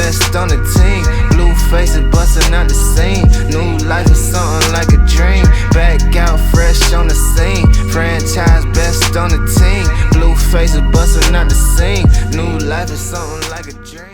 best on the team. Blue faces busting out the scene. New life is something like a dream. Back out fresh on the scene. Franchise best on the team. Blue faces busting out the scene. New life is something like a dream.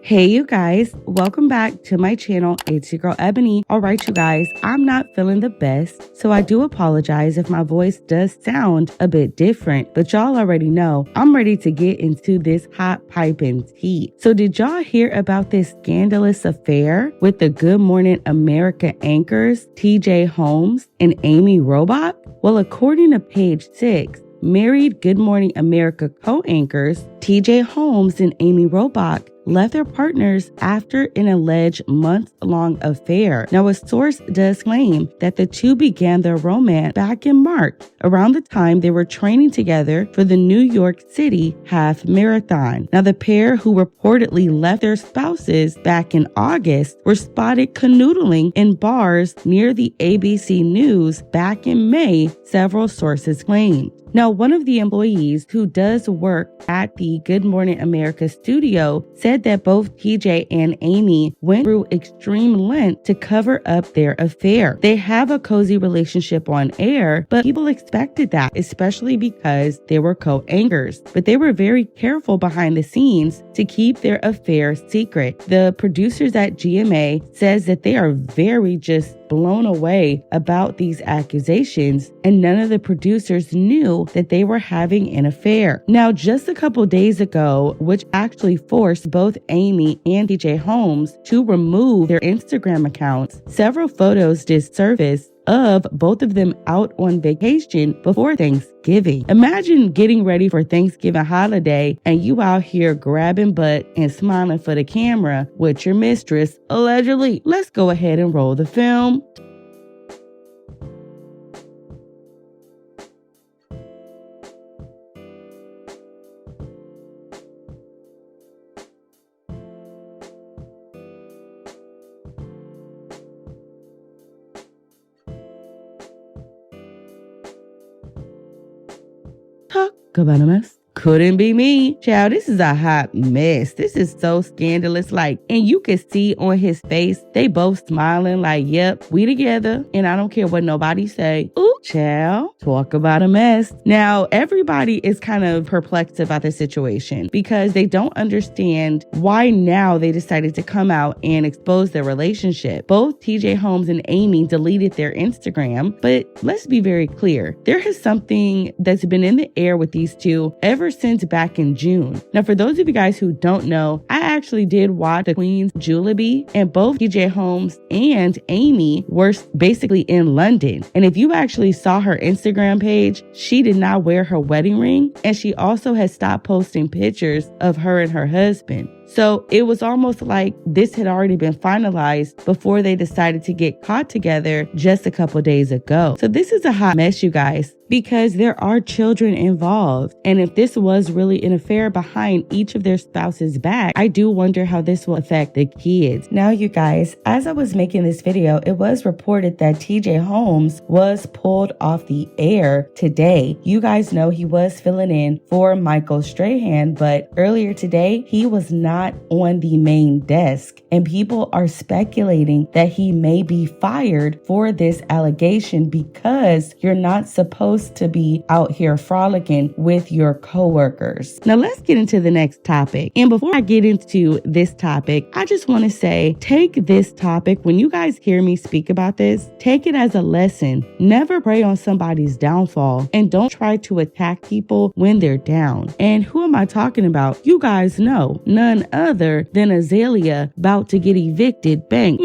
Hey you guys, welcome back to my channel. It's your girl Ebony. Alright you guys, I'm not feeling the best, so I do apologize if my voice does sound a bit different, but y'all already know I'm ready to get into this hot piping tea. So did y'all hear about this scandalous affair with the Good Morning America anchors TJ Holmes and Amy Robach? Well, according to page 6, married Good Morning America co-anchors TJ Holmes and Amy Robach left their partners after an alleged months-long affair. Now, a source does claim that the two began their romance back in March, around the time they were training together for the New York City Half Marathon. Now, the pair, who reportedly left their spouses back in August, were spotted canoodling in bars near the ABC News back in May, several sources claimed. Now, one of the employees who does work at the Good Morning America studio said that both TJ and Amy went through extreme lengths to cover up their affair. They have a cozy relationship on air, but people expected that, especially because they were co-anchors. But they were very careful behind the scenes to keep their affair secret. The producers at GMA says that they are very just blown away about these accusations, and none of the producers knew that they were having an affair. Now, just a couple days ago, which actually forced both Amy and TJ Holmes to remove their Instagram accounts, several photos did surface of both of them out on vacation before Thanksgiving. Imagine getting ready for Thanksgiving holiday and you out here grabbing butt and smiling for the camera with your mistress, allegedly. Let's go ahead and roll the film. Talk about a mess. Couldn't be me. Child, this is a hot mess. This is so scandalous. And you can see on his face, they both smiling like, yep, we together. And I don't care what nobody say. Ooh, child, talk about a mess. Now, everybody is kind of perplexed about the situation because they don't understand why now they decided to come out and expose their relationship. Both TJ Holmes and Amy deleted their Instagram, but let's be very clear. There is something that's been in the air with these two ever since back in June. Now, for those of you guys who don't know, I actually did watch the Queen's Jubilee, and both TJ Holmes and Amy were basically in London. And if you actually saw her Instagram page, she did not wear her wedding ring, and she also had stopped posting pictures of her and her husband. So it was almost like this had already been finalized before they decided to get caught together just a couple days ago. So this is a hot mess, you guys, because there are children involved. And if this was really an affair behind each of their spouses' back, I do wonder how this will affect the kids. Now, you guys, as I was making this video, it was reported that TJ Holmes was pulled off the air today. You guys know he was filling in for Michael Strahan, but earlier today, he was not on the main desk, and people are speculating that he may be fired for this allegation because you're not supposed to be out here frolicking with your coworkers. Now let's get into the next topic. And before I get into this topic, I just want to say, take this topic, when you guys hear me speak about this, take it as a lesson. Never prey on somebody's downfall, and don't try to attack people when they're down. And who am I talking about? You guys know, none other than Azealia, about to get evicted. Bang.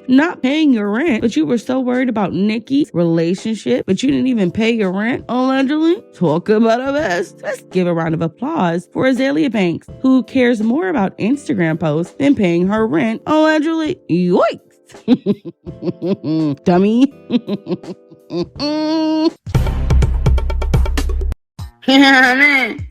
Not paying your rent, but you were so worried about Nikki's relationship, but you didn't even pay your rent, allegedly. Talk about a mess. Let's give a round of applause for Azealia Banks, who cares more about Instagram posts than paying her rent, allegedly. Yikes. Dummy. Man.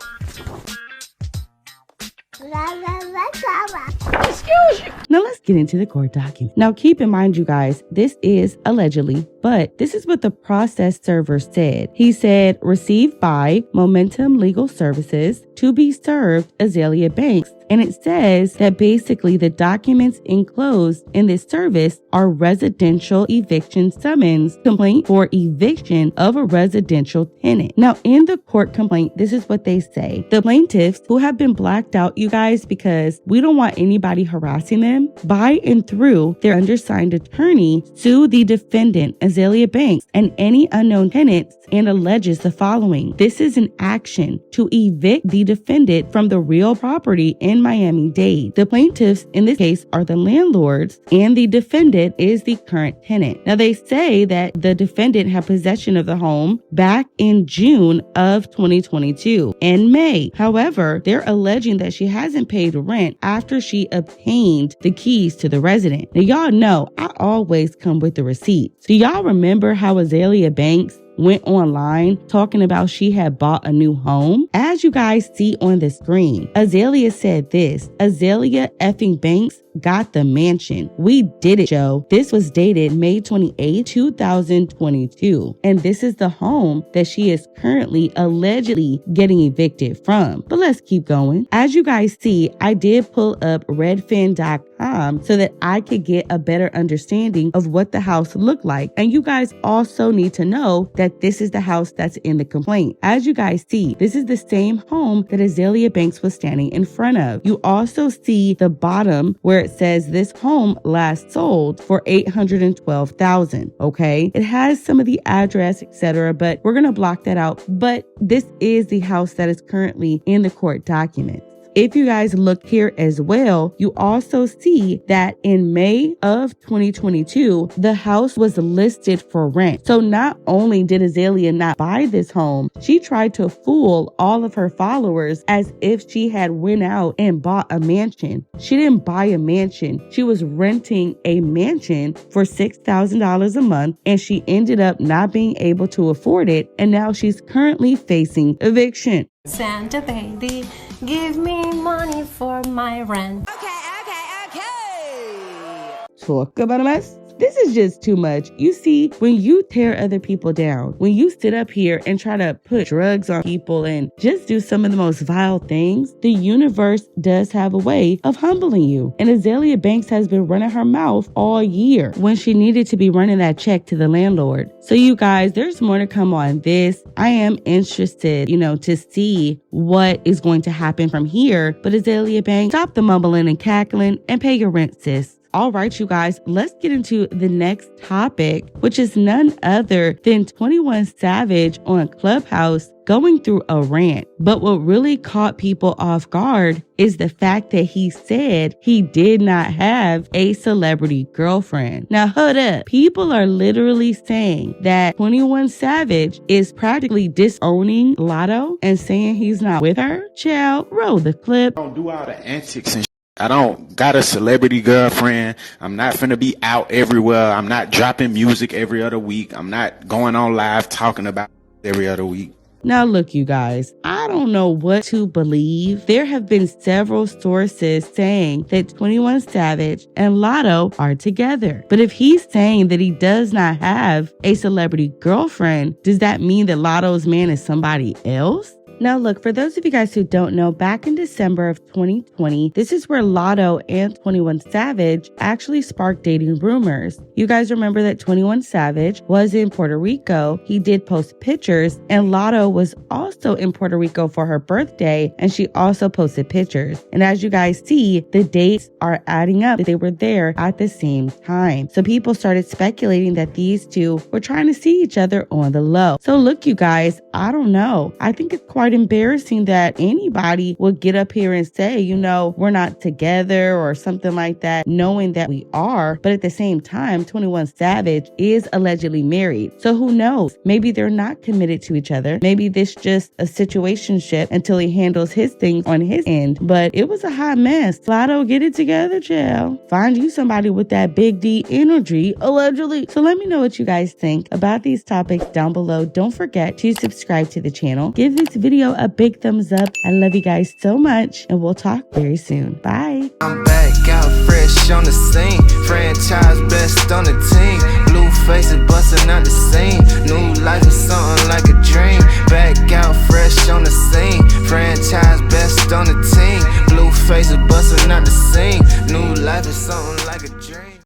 Excuse you. Now let's get into the court document. Now keep in mind, you guys, this is allegedly but this is what the process server said. He said, received by Momentum Legal Services to be served Azealia Banks. And it says that basically the documents enclosed in this service are residential eviction summons complaint for eviction of a residential tenant. Now, in the court complaint, this is what they say. The plaintiffs, who have been blacked out, you guys, because we don't want anybody harassing them, by and through their undersigned attorney, sue the defendant, Azealia Banks, and any unknown tenants and alleges the following. This is an action to evict the defendant from the real property in Miami-Dade. The plaintiffs in this case are the landlords and the defendant is the current tenant. Now they say that the defendant had possession of the home back in June of 2022 and May. However, they're alleging that she hasn't paid rent after she obtained the keys to the resident. Now y'all know I always come with the receipts. Do y'all remember how Azealia Banks went online talking about she had bought a new home? As you guys see on the screen, Azealia said this: Azealia effing Banks got the mansion. We did it, Joe. This was dated May 28, 2022. And this is the home that she is currently allegedly getting evicted from. But let's keep going. As you guys see, I did pull up redfin.com so that I could get a better understanding of what the house looked like. And you guys also need to know that this is the house that's in the complaint. As you guys see, this is the same home that Azealia Banks was standing in front of. You also see the bottom where it says this home last sold for $812,000. Okay, it has some of the address, etc., but we're gonna block that out. But this is the house that is currently in the court documents. If you guys look here as well, you also see that in May of 2022, the house was listed for rent. So not only did Azealia not buy this home, she tried to fool all of her followers as if she had went out and bought a mansion. She didn't buy a mansion. She was renting a mansion for $6,000 a month, and she ended up not being able to afford it. And now she's currently facing eviction. Santa baby, give me money for my rent. Okay. Talk about a mess. This is just too much. You see, when you tear other people down, when you sit up here and try to put drugs on people and just do some of the most vile things, the universe does have a way of humbling you. And Azealia Banks has been running her mouth all year when she needed to be running that check to the landlord. So you guys, there's more to come on this. I am interested, to see what is going to happen from here. But Azealia Banks, stop the mumbling and cackling and pay your rent, sis. All right, you guys, let's get into the next topic, which is none other than 21 Savage on Clubhouse going through a rant. But what really caught people off guard is the fact that he said he did not have a celebrity girlfriend. Now, hold up. People are literally saying that 21 Savage is practically disowning Latto and saying he's not with her. Child, roll the clip. I don't do all the antics and I don't got a celebrity girlfriend. I'm not finna be out everywhere. I'm not dropping music every other week. I'm not going on live talking about every other week. Now look, you guys, I don't know what to believe. There have been several sources saying that 21 Savage and Latto are together. But if he's saying that he does not have a celebrity girlfriend, does that mean that Latto's man is somebody else? Now look, for those of you guys who don't know, back in December of 2020, this is where Latto and 21 Savage actually sparked dating rumors. You guys remember that 21 Savage was in Puerto Rico. He did post pictures, and Latto was also in Puerto Rico for her birthday, and she also posted pictures. And as you guys see, the dates are adding up that they were there at the same time. So people started speculating that these two were trying to see each other on the low. So look, you guys, I don't know. I think it's quite embarrassing that anybody would get up here and say, we're not together or something like that, knowing that we are. But at the same time, 21 Savage is allegedly married. So who knows? Maybe they're not committed to each other. Maybe this just a situationship until he handles his things on his end. But it was a hot mess. Latto, get it together, child. Find you somebody with that big D energy, allegedly. So let me know what you guys think about these topics down below. Don't forget to subscribe to the channel. Give this video video a big thumbs up. I love you guys so much, and we'll talk very soon. Bye. I'm back out fresh on the scene. Franchise best on the team. Blue faces busting out the scene. New life is something like a dream. Back out fresh on the scene. Franchise best on the team. Blue faces busting out the scene. New life is something like a dream.